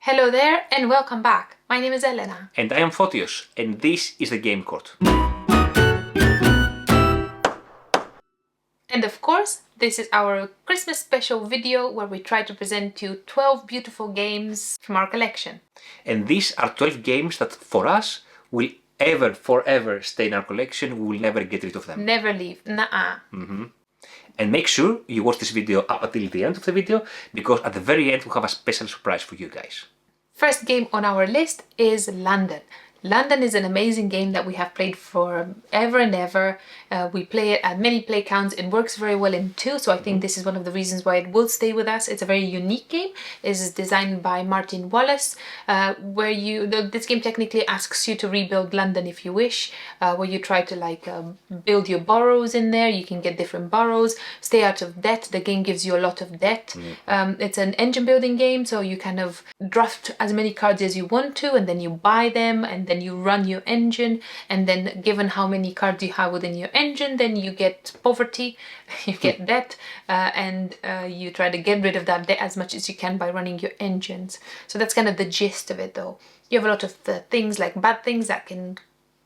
Hello there and welcome back. My name is Elena. And I am Fotios, and this is the Game Court. And of course, this is our Christmas special video where we try to present you 12 beautiful games from our collection. And these are 12 games that for us will forever stay in our collection. We will never get rid of them. Never leave. Nuh-uh. And make sure you watch this video up until the end of the video, because at the very end we have a special surprise for you guys. First game on our list is London. London is an amazing game that we have played for ever and ever. We play it at many play counts. It works very well in two, so I think this is one of the reasons why it will stay with us. It's a very unique game. It's designed by Martin Wallace, this game technically asks you to rebuild London if you wish, where you try to build your boroughs in there. You can get different boroughs, stay out of debt. The game gives you a lot of debt. It's an engine building game, so you kind of draft as many cards as you want to, and then you buy them, and then you run your engine, and then given how many cards you have within your engine, then you get poverty, you get debt, and you try to get rid of that debt as much as you can by running your engines. So that's kind of the gist of it though. You have a lot of things like bad things that can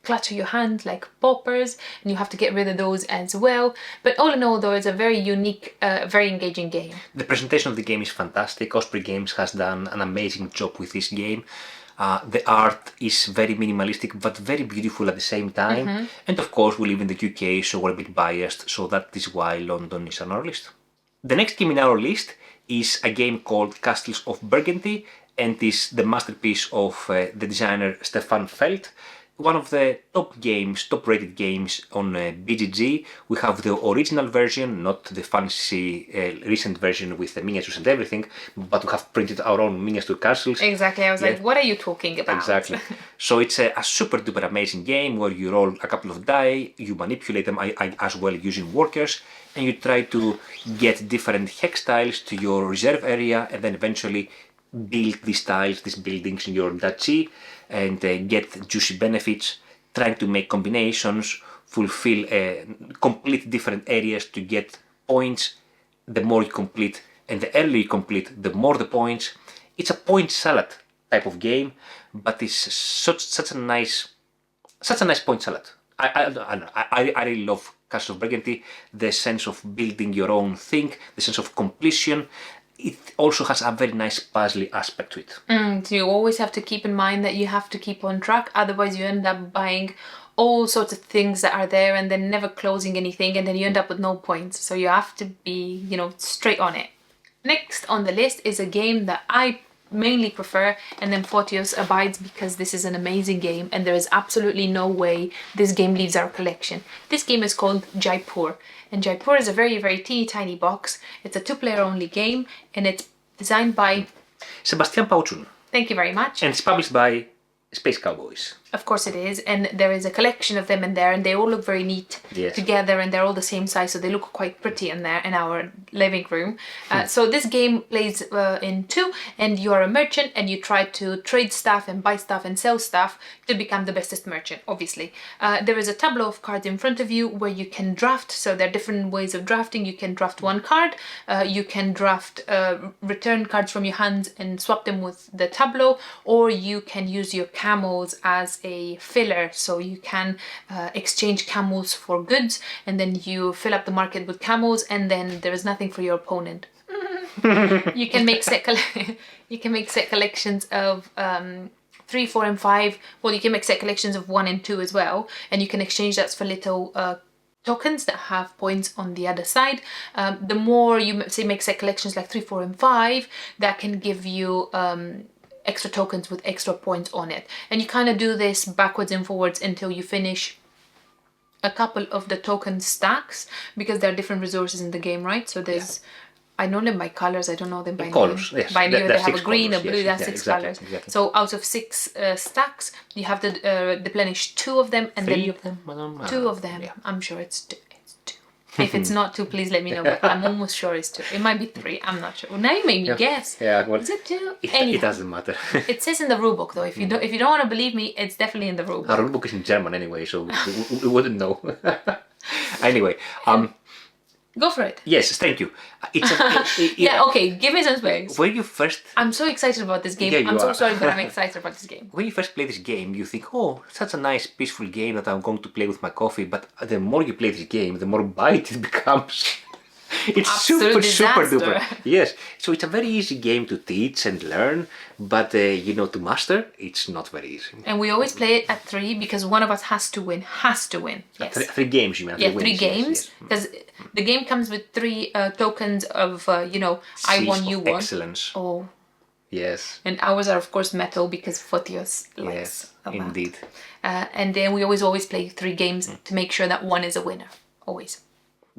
clutter your hand, like paupers, and you have to get rid of those as well. But all in all though, it's a very unique, very engaging game. The presentation of the game is fantastic. Osprey Games has done an amazing job with this game. The art is very minimalistic but very beautiful at the same time. And of course we live in the UK, so we're a bit biased, so that is why London is on our list. The next game in our list is a game called Castles of Burgundy, and is the masterpiece of the designer Stefan Feld. One of the top rated games on BGG. We have the original version, not the fancy recent version with the miniatures and everything, but we have printed our own miniature castles. Exactly, I was like, what are you talking about? Exactly. So it's a super duper amazing game where you roll a couple of die, you manipulate them as well using workers, and you try to get different hex tiles to your reserve area, and then eventually build these tiles, these buildings in your duchy, and get juicy benefits, trying to make combinations, fulfill complete different areas to get points. The more you complete and the earlier you complete, the more the points. It's a point salad type of game, but it's such a nice point salad. I really love Castle of Burgundy, the sense of building your own thing, the sense of completion. It also has a very nice puzzly aspect to it. So you always have to keep in mind that you have to keep on track, otherwise you end up buying all sorts of things that are there and then never closing anything, and then you end up with no points. So you have to be, straight on it. Next on the list is a game that I mainly prefer, and then Fotios abides because this is an amazing game and there is absolutely no way this game leaves our collection. This game is called Jaipur, and Jaipur is a very, very teeny tiny box. It's a 2-player only game, and it's designed by Sebastian Pauchun. Thank you very much. And it's published by Space Cowboys. Of course it is, and there is a collection of them in there, and they all look very neat together, and they're all the same size, so they look quite pretty in there in our living room. So this game plays in two, and you are a merchant, and you try to trade stuff and buy stuff and sell stuff to become the bestest merchant, obviously. There is a tableau of cards in front of you where you can draft, so there are different ways of drafting. You can draft one card, you can draft return cards from your hands and swap them with the tableau, or you can use your camels as a filler, so you can exchange camels for goods, and then you fill up the market with camels, and then there is nothing for your opponent. You can make set collections of 3, 4, and 5. Well, you can make set collections of 1 and 2 as well, and you can exchange that for little tokens that have points on the other side. The more you make set collections like 3, 4, and 5, that can give you extra tokens with extra points on it, and you kind of do this backwards and forwards until you finish a couple of the token stacks, because there are different resources in the game, right? So there's I know them by colors, I don't know them by colors. name. Yes. By name they have a green, colors, a blue, that's 6 colors. Exactly. So out of 6 stacks, you have to replenish 2 of them, and 3 then of them, madam. 2 of them. I'm sure it's 2. If it's not 2, please let me know, but I'm almost sure it's 2. It might be 3, I'm not sure. Well, now you made me guess. Yeah, well, is it 2? It doesn't matter. It says in the rulebook though. If you don't want to believe me, it's definitely in the rulebook. Our rulebook is in German anyway, so we wouldn't know. Anyway, Go for it. Yes, thank you. It's Yeah, okay, give me some space. When you first... I'm so excited about this game. Yeah, you I'm so are. sorry, but I'm excited about this game. When you first play this game, you think, oh, such a nice, peaceful game that I'm going to play with my coffee. But the more you play this game, the more bite it becomes. It's Absolute super disaster. duper. Yes, so it's a very easy game to teach and learn, but to master, it's not very easy. And we always play it at 3 because one of us has to win. Has to win. Yes. Three games, you mean? Yeah, 3 wins, games. Because the game comes with 3 tokens of, I won, you won. Excellence. Oh. Yes. And ours are, of course, metal because Fotios likes Yes, that. indeed. And then we always play 3 games to make sure that one is a winner. Always.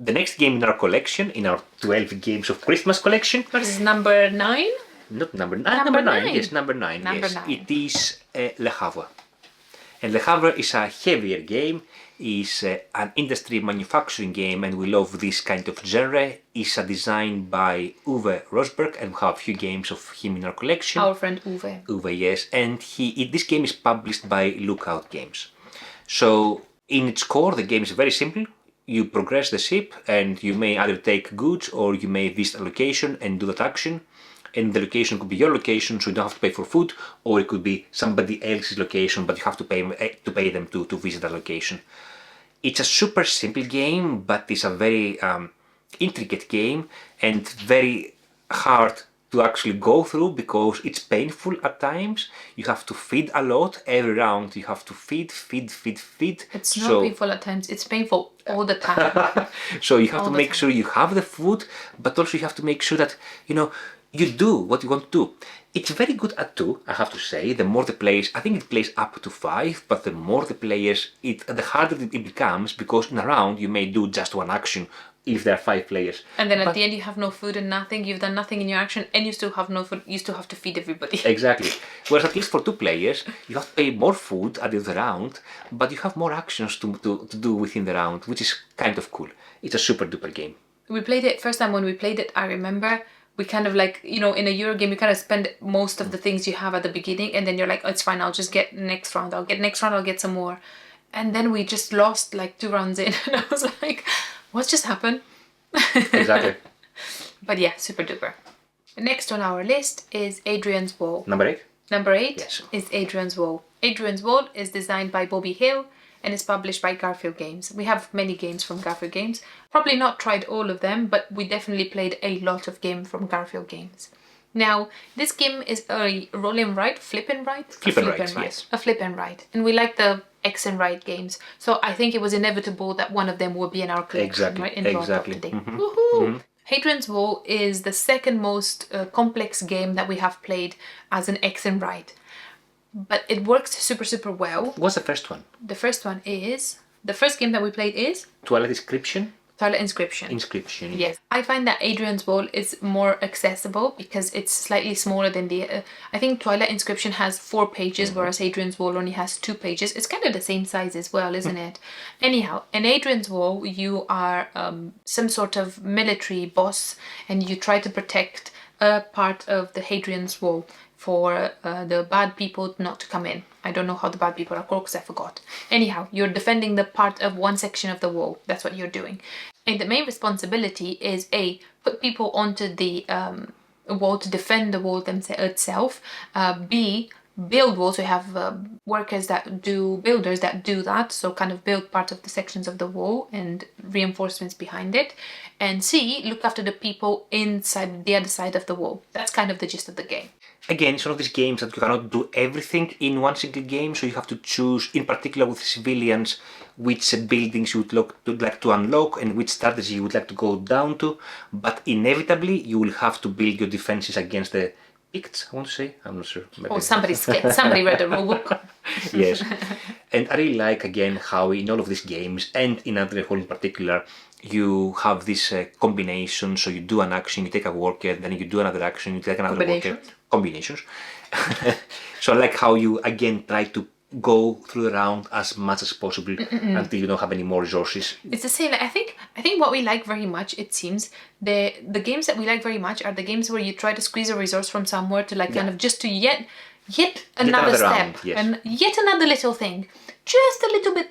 The next game in our collection, in our 12 games of Christmas collection. What is number 9? Not number 9. Number 9. Yes, number 9. Number yes. 9. It is Le Havre. And Le Havre is a heavier game. Is an industry manufacturing game, and we love this kind of genre. It's a design by Uwe Rosberg, and we have a few games of him in our collection. Our friend Uwe. Uwe, yes. And this game is published by Lookout Games. So, in its core, the game is very simple. You progress the ship, and you may either take goods or you may visit a location and do that action. And the location could be your location, so you don't have to pay for food, or it could be somebody else's location, but you have to pay them to visit that location. It's a super simple game, but it's a very intricate game and very hard to actually go through because it's painful at times. You have to feed a lot every round. You have to feed. It's not painful at times. It's painful all the time. So you have to make sure you have the food, but also you have to make sure that you do what you want to do. It's very good at 2, I have to say. The more the players, I think it plays up to 5, but the more the players, the harder it becomes because in a round you may do just one action if there are 5 players. And then at the end you have no food and nothing. You've done nothing in your action, and you still have no food. You still have to feed everybody. Exactly. Whereas at least for 2 players, you have to pay more food at the end of the round, but you have more actions to do within the round, which is kind of cool. It's a super duper game. We played it first time when we played it. I remember. We kind of like, in a Euro game, you kind of spend most of the things you have at the beginning, and then you're like, oh, it's fine, I'll just get next round. I'll get some more. And then we just lost like 2 rounds in, and I was like, what's just happened? Exactly. But yeah, super duper. Next on our list is Adrian's Wall. Number 8? Number 8 yes. is Adrian's Wall. Adrian's Wall is designed by Bobby Hill and is published by Garfield Games. We have many games from Garfield Games. Probably not tried all of them, but we definitely played a lot of games from Garfield Games. Now, this game is a roll and write, flip and write? Flip and write, yes. A flip and write. And we like the X and write games. So I think it was inevitable that one of them would be in our collection, exactly. right? In exactly. today. Mm-hmm. Woohoo! Mm-hmm. Hadrian's Wall is the second most complex game that we have played as an X and write. But it works super, super well. What's the first one? The first one is... The first game that we played is... Twilight Inscription? Twilight Inscription. Inscription. Yes. I find that Adrian's Wall is more accessible because it's slightly smaller than the... I think Twilight Inscription has 4 pages, whereas Adrian's Wall only has 2 pages. It's kind of the same size as well, isn't it? Anyhow, in Adrian's Wall, you are some sort of military boss, and you try to protect a part of the Hadrian's Wall for the bad people not to come in. I don't know how the bad people are called because I forgot. Anyhow, you're defending the part of one section of the wall. That's what you're doing. And the main responsibility is A, put people onto the wall to defend the wall itself. B, build walls. So you have builders that do that. So kind of build part of the sections of the wall and reinforcements behind it. And C, look after the people inside the other side of the wall. That's kind of the gist of the game. Again, it's one of these games that you cannot do everything in one single game, so you have to choose, in particular with civilians, which buildings you would like to unlock and which strategy you would like to go down to. But inevitably, you will have to build your defenses against the Picts, I want to say. I'm not sure. Maybe. Somebody read the rulebook. Yes. And I really like, again, how in all of these games, and in Adrian Hall in particular, you have this combination. So you do an action, you take a worker, then you do another action, you take another worker. Combinations. So I like how you, again, try to go through the round as much as possible until you don't have any more resources. It's the same. I think what we like very much, it seems, the games that we like very much are the games where you try to squeeze a resource from somewhere to kind of just to yet another step, round, yes. and yet another little thing, just a little bit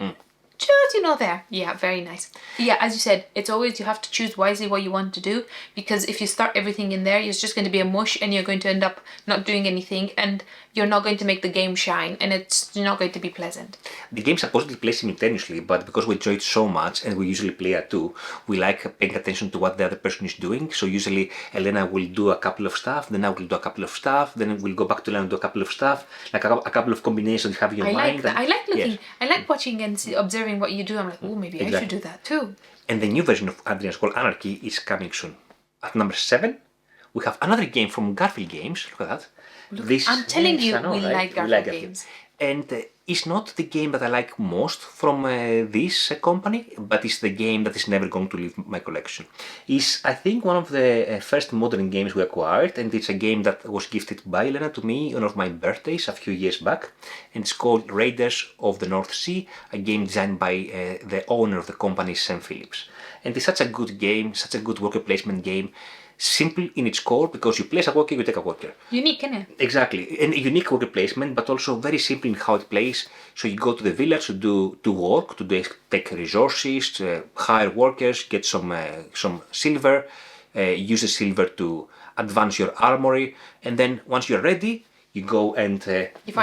just, there. Yeah, very nice. Yeah, as you said, it's always, you have to choose wisely what you want to do, because if you start everything in there, it's just going to be a mush and you're going to end up not doing anything, and you're not going to make the game shine, and it's not going to be pleasant. The game supposedly plays simultaneously, but because we enjoy it so much and we usually play at two, we like paying attention to what the other person is doing. So usually Elena will do a couple of stuff, then I will do a couple of stuff, then we'll go back to Elena and do a couple of stuff, like a couple of combinations you have in your mind. I like that. I like looking. Yes. I like watching and observing what you do. I'm like, oh, maybe I should do that too. And the new version of Adrian's called Anarchy is coming soon. At number 7, we have another game from Garfield Games. Look at that. I'm telling you, we like Garfield Games. And it's not the game that I like most from this company, but it's the game that is never going to leave my collection. It's, I think, one of the first modern games we acquired, and it's a game that was gifted by Elena to me on one of my birthdays a few years back, and it's called Raiders of the North Sea, a game designed by the owner of the company, Sam Phillips. And it's such a good game, such a good worker placement game. Simple in its core, because you place a worker, you take a worker. Unique, isn't it? Exactly, and a unique worker placement, but also very simple in how it plays. So you go to the village to work, to take resources, to hire workers, get some silver, use the silver to advance your armory, and then once you're ready, you go and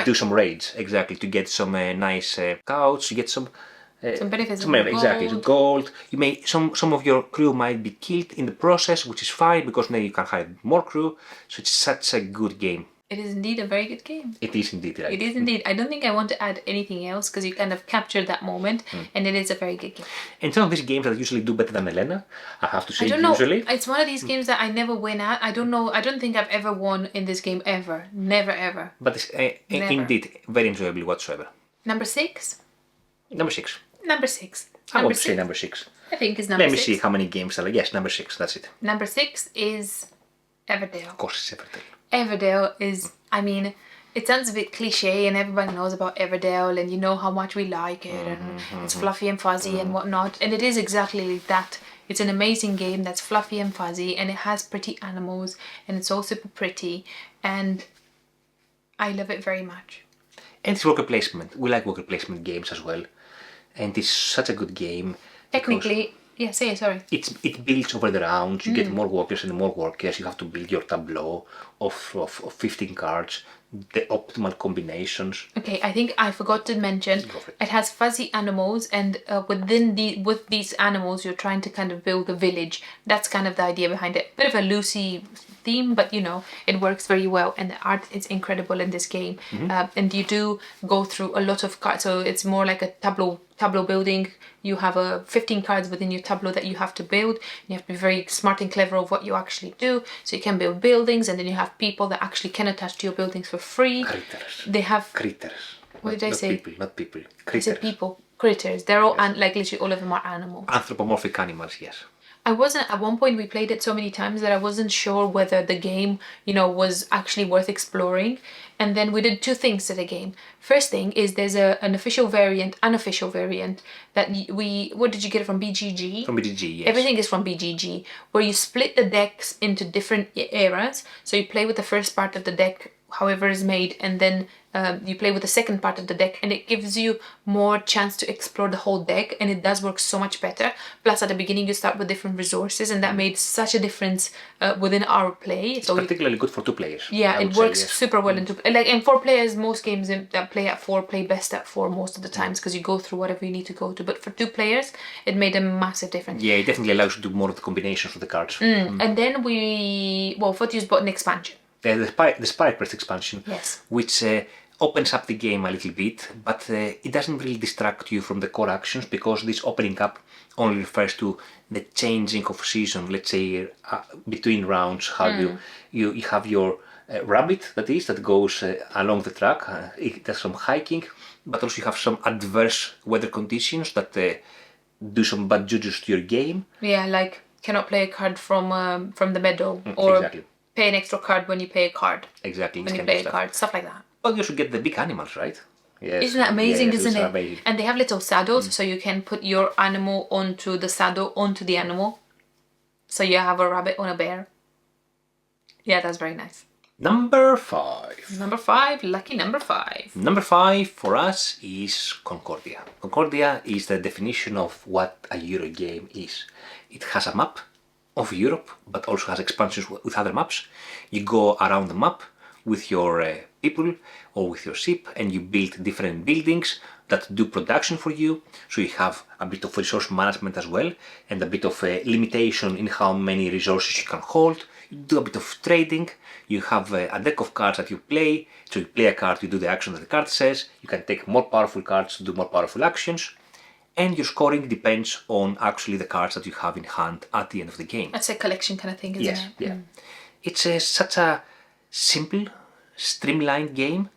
do some raids. Exactly, to get some nice couch, you get some benefits. Exactly, to gold. You may some of your crew might be killed in the process, which is fine because then you can hire more crew. So it's such a good game. It is indeed a very good game. It is indeed, right? It is indeed. I don't think I want to add anything else, because you kind of captured that moment, and it is a very good game. And some of these games that I usually do better than Elena, I have to say. I don't know. Usually, it's one of these games that I never win at. I don't know. I don't think I've ever won in this game ever. Never ever. But it's indeed very enjoyable whatsoever. Number 6. Number 6. Number 6. I want to say number 6. I think it's number 6. Let me see how many games are. Yes, number 6. That's it. Number 6 is Everdale. Of course, it's Everdale. Everdale is, I mean, it sounds a bit cliche, and everybody knows about Everdale, and you know how much we like it, and it's fluffy and fuzzy and whatnot, and it is exactly that. It's an amazing game that's fluffy and fuzzy, and it has pretty animals, and it's all super pretty, and I love it very much. And it's worker placement. We like worker placement games as well, and it's such a good game. Technically, yeah, say it, sorry. It builds over the rounds. You get more workers and more workers. You have to build your tableau of 15 cards, the optimal combinations. Okay, I think I forgot to mention it has fuzzy animals, and with these animals you're trying to kind of build a village. That's kind of the idea behind it. Bit of a loosey theme, but it works very well, and the art is incredible in this game. And you do go through a lot of cards, so it's more like a tableau building. You have 15 cards within your tableau that you have to build. You have to be very smart and clever of what you actually do. So you can build buildings, and then you have people that actually can attach to your buildings for free. Critters. They have critters. What did I say? Not people. Critters. I said people. Critters. They're all like literally all of them are animals. Anthropomorphic animals, yes. I wasn't, at one point we played it so many times that I wasn't sure whether the game, was actually worth exploring. And then we did 2 things to the game. First thing is there's an official variant, unofficial variant that what did you get it from? BGG? From BGG, yes. Everything is from BGG, where you split the decks into different eras. So you play with the first part of the deck, however is made, and then you play with the second part of the deck, and it gives you more chance to explore the whole deck, and it does work so much better. Plus at the beginning you start with different resources, and that made such a difference within our play. It's particularly good for 2 players. Yeah, it works super well in 2. Like in 4 players, most games that play at 4 play best at 4 most of the times, because you go through whatever you need to go to. But for 2 players, it made a massive difference. Yeah, it definitely allows you to do more of the combinations of the cards. And then Fotius bought an expansion. The Spire Quest expansion, yes, which opens up the game a little bit, but it doesn't really distract you from the core actions, because this opening up only refers to the changing of season. Let's say between rounds, how you have your rabbit that goes along the track. It does some hiking, but also you have some adverse weather conditions that do some bad judges to your game. Yeah, like cannot play a card from the meadow, or exactly. Pay an extra card when you play a card. Exactly. When you play a card, stuff like that. But you should get the big animals, right? Yes. Isn't that amazing, yes, isn't it? Amazing. And they have little saddles, so you can put your animal onto the saddle, onto the animal. So you have a rabbit on a bear. Yeah, that's very nice. Number 5. Number 5, lucky number 5. Number 5 for us is Concordia. Concordia is the definition of what a Euro game is. It has a map of Europe, but also has expansions with other maps. You go around the map with your people or with your ship, and you build different buildings that do production for you. So you have a bit of resource management as well, and a bit of a limitation in how many resources you can hold. You do a bit of trading. You have a deck of cards that you play. So you play a card, you do the action that the card says. You can take more powerful cards to do more powerful actions. And your scoring depends on actually the cards that you have in hand at the end of the game. That's a collection kind of thing, isn't Yes, it? yeah. It's such a simple, streamlined game.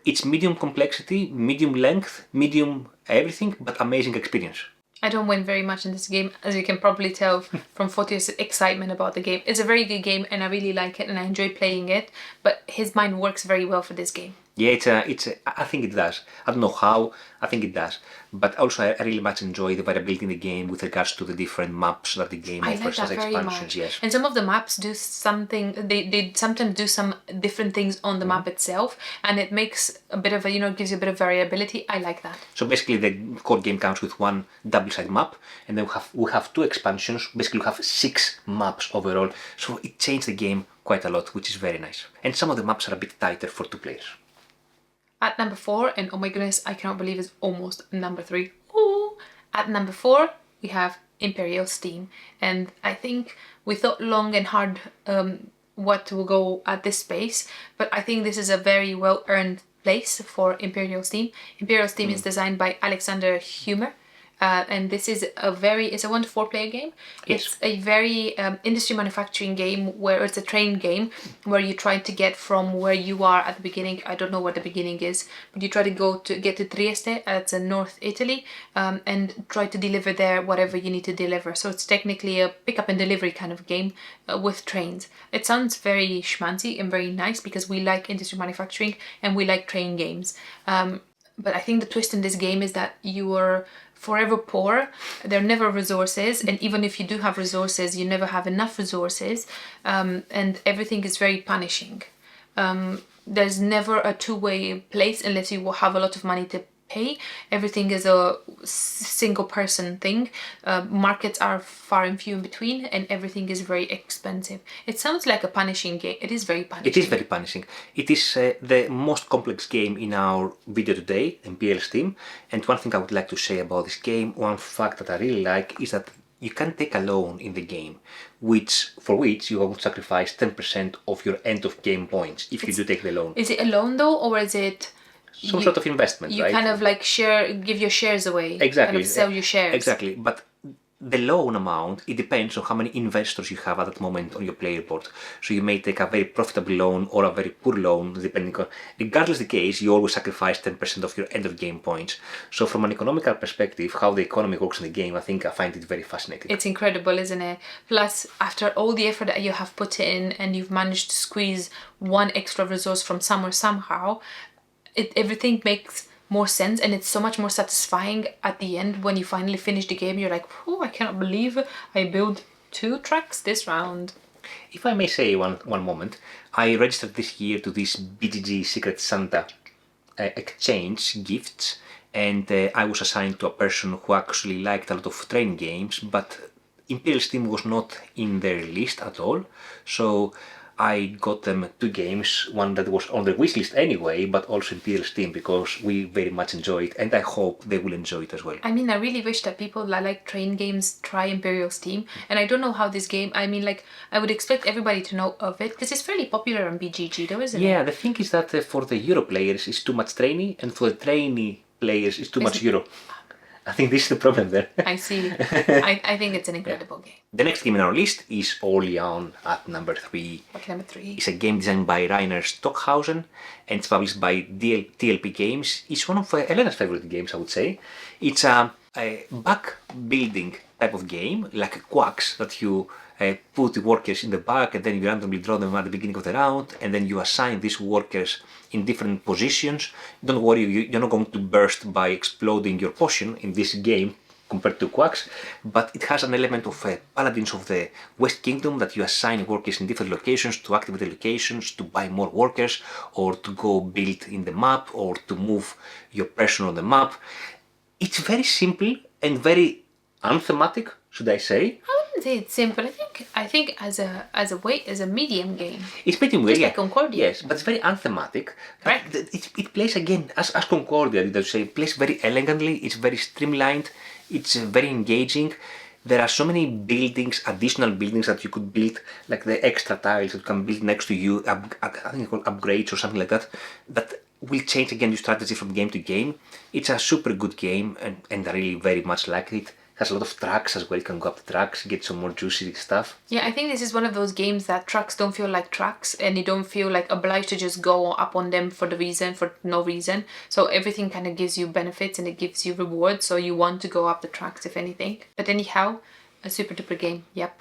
It's medium complexity, medium length, medium everything, but amazing experience. I don't win very much in this game, as you can probably tell from Foti's excitement about the game. It's a very good game and I really like it and I enjoy playing it, but his mind works very well for this game. Yeah, I think it does. I don't know how, I think it does. But also I really much enjoy the variability in the game with regards to the different maps that the game offers as expansions. Yes. And some of the maps do something, they sometimes do some different things on the map itself, and it makes a bit of a, gives you a bit of variability. I like that. So basically the core game comes with one double-sided map, and then we have 2 expansions. Basically we have 6 maps overall. So it changed the game quite a lot, which is very nice. And some of the maps are a bit tighter for 2 players. At number 4, and oh my goodness, I cannot believe it's almost number 3. Ooh. At number 4, we have Imperial Steam. And I think we thought long and hard what will go at this space, but I think this is a very well-earned place for Imperial Steam. Imperial Steam is designed by Alexander Humer. And this is it's a 1 to 4 player game. Yes. It's a very industry manufacturing game where it's a train game where you try to get from where you are at the beginning. I don't know where the beginning is, but you try to get to Trieste, that's in North Italy, and try to deliver there whatever you need to deliver. So it's technically a pick up and delivery kind of game with trains. It sounds very schmancy and very nice because we like industry manufacturing and we like train games. But I think the twist in this game is that you are forever poor. There are never resources, and even if you do have resources, you never have enough resources, and everything is very punishing. There's never a two-way place unless you have a lot of money to pay. Everything is a single person thing. Markets are far and few in between, and everything is very expensive. It sounds like a punishing game. It is very punishing. It is very punishing. It is the most complex game in our video today, Imperial Steam. And one thing I would like to say about this game, one fact that I really like, is that you can take a loan in the game, for which you would sacrifice 10% of your end of game points if you do take the loan. Is it a loan though, or is it some sort of investment, you right? kind of like give your shares away. Exactly. Kind of sell your shares. Exactly. But the loan amount, it depends on how many investors you have at that moment on your player board. So you may take a very profitable loan or a very poor loan, depending on... Regardless the case, you always sacrifice 10% of your end of game points. So from an economical perspective, how the economy works in the game, I find it very fascinating. It's incredible, isn't it? Plus, after all the effort that you have put in and you've managed to squeeze one extra resource from somewhere somehow, everything makes more sense, and it's so much more satisfying at the end when you finally finish the game. You're like, oh, I cannot believe I built 2 tracks this round. If I may say one moment, I registered this year to this BGG Secret Santa exchange gifts, and I was assigned to a person who actually liked a lot of train games, but Imperial Steam was not in their list at all. So I got them 2 games, one that was on the wish list anyway, but also Imperial Steam, because we very much enjoy it, and I hope they will enjoy it as well. I mean, I really wish that people that like train games try Imperial Steam, and I don't know how this game, I mean, like, I would expect everybody to know of it, because it's fairly popular on BGG though, isn't it? Yeah, the thing is that for the Euro players it's too much trainee, and for the trainee players it's too much Euro. I think this is the problem there. I see. I think it's an incredible game. The next game in our list is Orleans at number 3. What, number 3? It's a game designed by Rainer Stockhausen and it's published by TLP Games. It's one of Elena's favorite games, I would say. It's a back building type of game, like quacks that you put the workers in the back and then you randomly draw them at the beginning of the round, and then you assign these workers in different positions. Don't worry, you're not going to burst by exploding your potion in this game. compared to Quacks, but it has an element of Paladins of the West Kingdom that you assign workers in different locations to activate the locations, to buy more workers, or to go build in the map, or to move your person on the map. It's very simple and very unthematic, should I say? I wouldn't say it's simple. I think as a medium game. It's medium Just yeah. like Concordia. Yes, but it's very unthematic. Correct. It plays again as Concordia, did I say? It plays very elegantly. It's very streamlined. It's very engaging. There are so many buildings, additional buildings that you could build, like the extra tiles that you can build next to you. I think it's called upgrades or something like that. That will change again your strategy from game to game. It's a super good game, and I really very much like it. Has a lot of tracks as well. You can go up the tracks, get some more juicy stuff. Yeah, I think this is one of those games that tracks don't feel like tracks, and you don't feel like obliged to just go up on them for no reason. So everything kind of gives you benefits and it gives you rewards. So you want to go up the tracks if anything. But anyhow, a super duper game. Yep.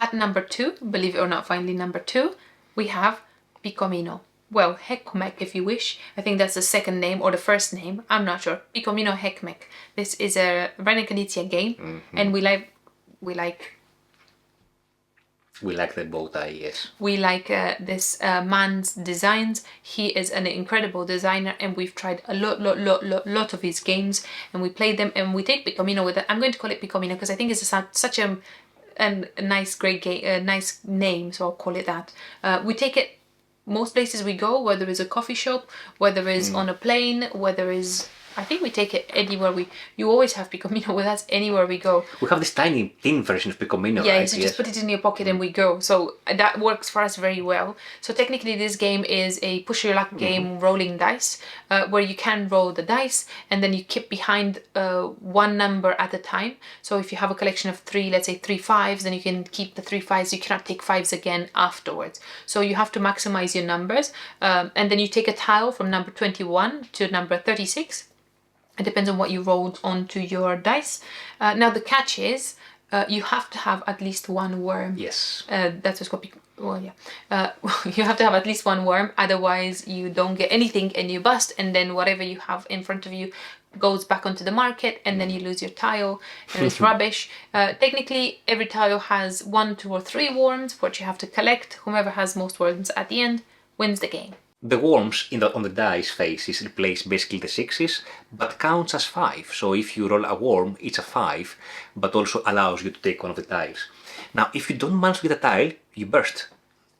At number 2, believe it or not, finally number 2, we have Picomino. Well, Hekmek if you wish. I think that's the second name or the first name. I'm not sure. Picomino Hekmek. This is a Reina Galicia game, and we like the bow tie, yes. We like this man's designs. He is an incredible designer, and we've tried a lot of his games, and we played them, and we take Picomino with it. I'm going to call it Picomino because I think it's such a nice, great game, nice name, so I'll call it that. We take it most places we go, whether it's a coffee shop, whether it's on a plane, whether it's... I think we take it anywhere you always have Picomino with us anywhere we go. We have this tiny thin version of Picomino, yeah, right? So just put it in your pocket and we go. So that works for us very well. So technically this game is a push your luck game, rolling dice, where you can roll the dice and then you keep behind one number at a time. So if you have a collection of 3, let's say 3 5s, then you can keep the 3 5s. You cannot take 5s again afterwards. So you have to maximize your numbers. And then you take a tile from number 21 to number 36. It depends on what you rolled onto your dice. Now the catch is you have to have at least one worm. Yes. That's what's called. Well, yeah. You have to have at least one worm, otherwise you don't get anything and you bust, and then whatever you have in front of you goes back onto the market, and then you lose your tile, and it's rubbish. Technically, every tile has 1, 2, or 3 worms, which you have to collect. Whomever has most worms at the end wins the game. The worms on the dice faces replace basically the 6s, but counts as 5. So if you roll a worm, it's a 5, but also allows you to take one of the tiles. Now, if you don't manage with a tile, you burst.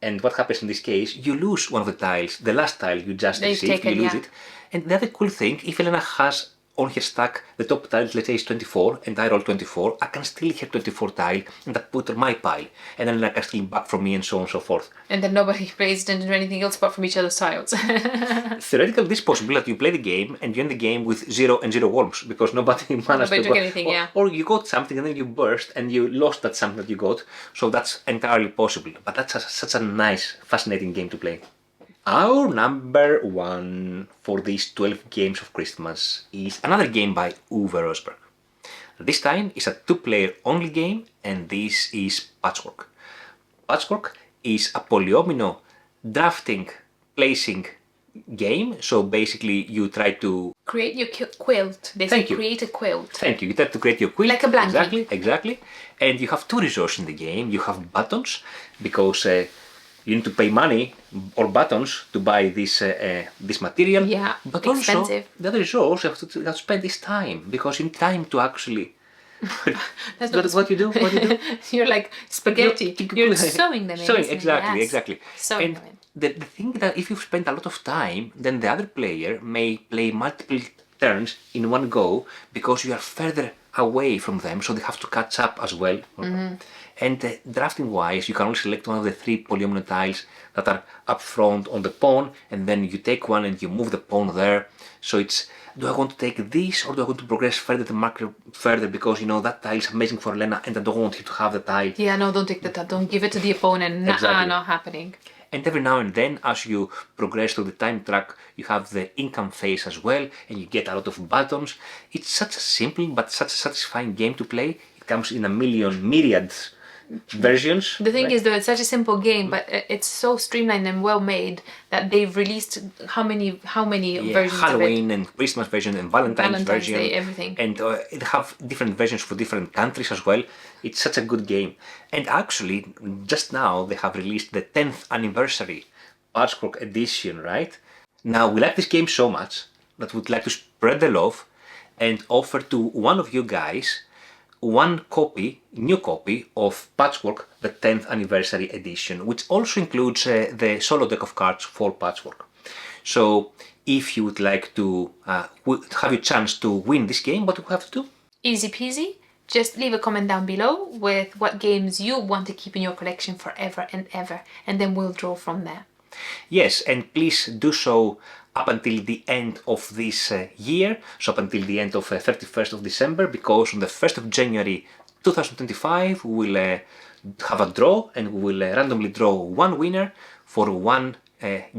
And what happens in this case, you lose one of the tiles. The last tile you just received, you lose it. And the other cool thing, if Elena has on her stack the top tile, let's say is 24, and I roll 24, I can steal her 24 tile and I put on my pile. And then I can steal back from me and so on and so forth. And then nobody pays attention to anything else apart from each other's tiles. Theoretically, this is possible that you play the game and you end the game with 0 and 0 worms because nobody managed to took anything, or you got something and then you burst and you lost that something that you got. So that's entirely possible. But that's such a nice, fascinating game to play. Our number 1 for these 12 games of Christmas is another game by Uwe Rosberg. This time it's a 2-player only game, and this is Patchwork. Patchwork is a polyomino drafting, placing game. So basically you try to create your quilt. They say create a quilt. Thank you. You try to create your quilt. Like a blanket. Exactly. And you have 2 resources in the game. You have buttons, because you need to pay money or buttons to buy this material. Yeah, but expensive. Also, the other resource you have to spend is time, because you need time to actually... That's what you do. You're like spaghetti. You're sewing them in. Sewing, exactly. Sewing and the thing that if you spend a lot of time, then the other player may play multiple turns in one go, because you are further away from them, so they have to catch up as well. And drafting wise, you can only select one of the 3 polyomino tiles that are up front on the pawn, and then you take one and you move the pawn there. So it's, do I want to take this, or do I want to progress further the marker further, because you know that tile is amazing for Elena and I don't want him to have the tile. Yeah, no, don't take the tile, don't give it to the opponent. Exactly. Not happening. And every now and then, as you progress through the time track, you have the income phase as well, and you get a lot of buttons. It's such a simple but such a satisfying game to play. It comes in a million myriad versions. The thing right? is, though, it's such a simple game, but it's so streamlined and well made that they've released how many versions Halloween of it? and Christmas version and Valentine's version. Day, everything. And it have different versions for different countries as well. It's such a good game. And actually, just now they have released the 10th anniversary Patchwork edition, right? Now we like this game so much that we'd like to spread the love and offer to one of you guys one new copy of Patchwork, the 10th anniversary edition, which also includes the solo deck of cards for Patchwork. So if you would like to have a chance to win this game, what do you have to do? Easy peasy. Just leave a comment down below with what games you want to keep in your collection forever and ever, and then we'll draw from there. Yes, and please do so up until the end of this year, so up until the end of 31st of December, because on the 1st of January 2025 we will have a draw and we will randomly draw one winner for one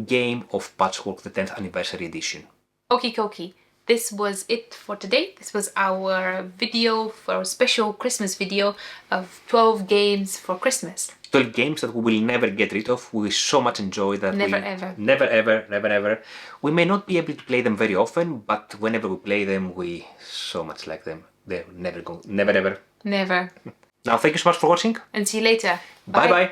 game of Patchwork, the 10th anniversary edition. Okie dokie. This was it for today. This was our video, for our special Christmas video of 12 games for Christmas. 12 games that we will never get rid of. We so much enjoy that. Never ever. Never ever. We may not be able to play them very often, but whenever we play them, we so much like them. They're never ever. Never. Now, thank you so much for watching. And see you later. Bye bye.